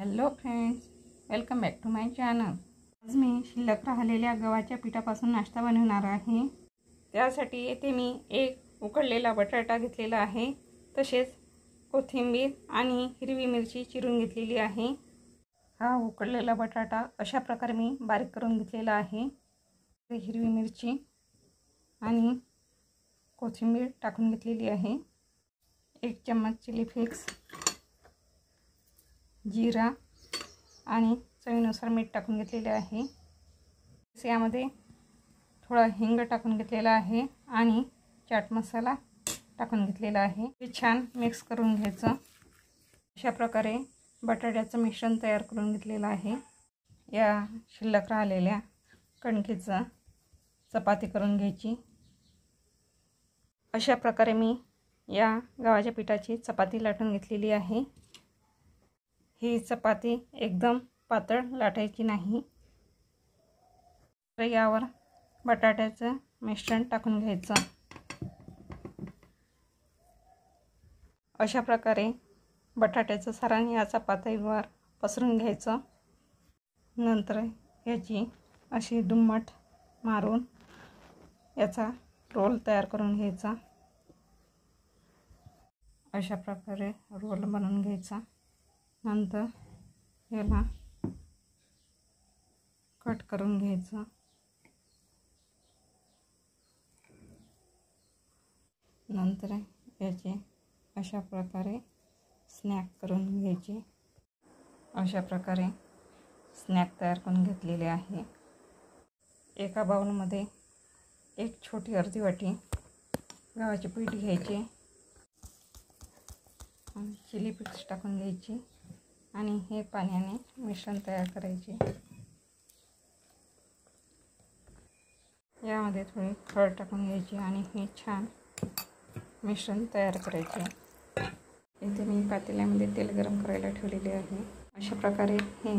Hello friends, welcome back to my channel. आज मी शिल्लक राहिलेल्या गव्हाच्या पिठापासून नाश्ता बनवणार आहे। त्यासाठी येथे मी एक उकडलेला बटाटा घेतलेला आहे, तसेच कोथिंबीर आणि हिरवी मिरची चिरून घेतलेली आहे। हा उकडलेला बटाटा अशा प्रकारे मी बारीक करून घेतलेला आहे। हिरवी मिरची आणि कोथिंबीर टाकून घेतलेली आहे। 1 चम्मच चिली फ्लेक्स, जीरा आणि चवीनुसार मीठ टाकून घेतलेले आहे। यामध्ये थोडा हिंग टाकून घेतलेला आहे आणि चाट मसाला टाकून घेतलेला आहे। हे छान मिक्स करून घ्यायचं। अशा प्रकारे बटाट्याचं मिश्रण तयार करून घेतलेलं आहे। या शिल्लक राहिलेल्या कणकेचा चपाती करून घ्यायची। अशा प्रकारे मी या गव्हाच्या पिठाची चपाती लाटून घेतलेली आहे। ही चपाती एकदम पातळ लाटायची नाही। तर यावर बटाट्याचं मिश्रण टाकून घ्यायचं। अशा प्रकारे बटाट्याचं सारण या चपातीवर पसरून घ्यायचं। नंतर याची अशी दुम्मट मारून याचा रोल तयार करून घ्यायचा। अशा प्रकारे रोल बनवून घ्यायचा। नंतर याला कट करून घ्यायचं। नंतर याचे अशा प्रकारे स्नॅक करून घ्यायचे। अशा प्रकारे स्नॅक तयार करून घेतलेले आहे। एका बाउलमध्ये एक छोटी अर्धी वाटी गव्हाचे पीठ घ्यायचे आणि चिली फ्लेक्स टाकून घ्यायची आणि हे पाण्याने मिश्रण तयार करायचे। यामध्ये थोडी हळद टाकून घ्यायची आणि हे छान मिश्रण तयार करायचे। इथे मी पातेल्यामध्ये तेल गरम करायला ठेवलेले आहे। अशा प्रकारे हे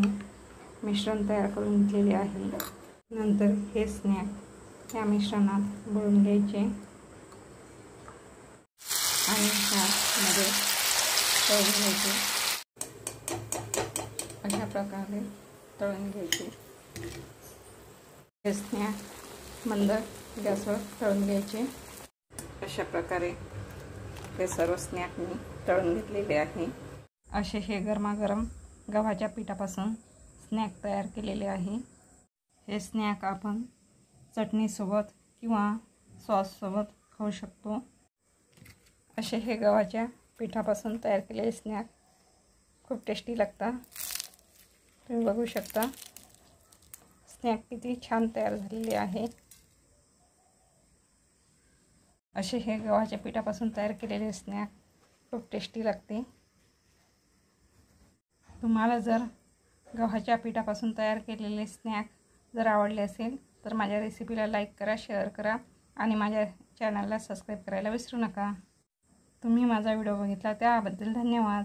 मिश्रण तयार करून घेतलेले आहे। नंतर हे स्नॅक या मिश्रणात बुडवून घ्यायचे आणि ह्यामध्ये तळून घ्यायचे। अशा प्रकारे तळून घ्यायचे। हे स्नॅक मंद गॅसवर तळून घ्यायचे। अशा प्रकारे हे सर्व स्नॅक मी तळून घेतलेले आहे। असे हे गरमागरम गव्हाच्या पिठापासून स्नॅक तयार केलेले आहे। हे स्नॅक आपण चटणीसोबत किंवा सॉससोबत खाऊ शकतो। असे हे गव्हाच्या पिठापासून तयार केलेले स्नॅक खूप टेस्टी लागतात। तुम्ही बघू शकता स्नॅक किती छान तयार झालेले आहे। असे हे गव्हाच्या पिठापासून तयार केलेले स्नॅक खूप टेस्टी लागते। तुम्हाला जर गव्हाच्या पिठापासून तयार केलेले स्नॅक जर आवडले असेल तर माझ्या रेसिपीला लाईक करा, शेअर करा आणि माझ्या चॅनलला सबस्क्राईब करायला विसरू नका। तुम्ही माझा व्हिडिओ बघितला त्याबद्दल धन्यवाद।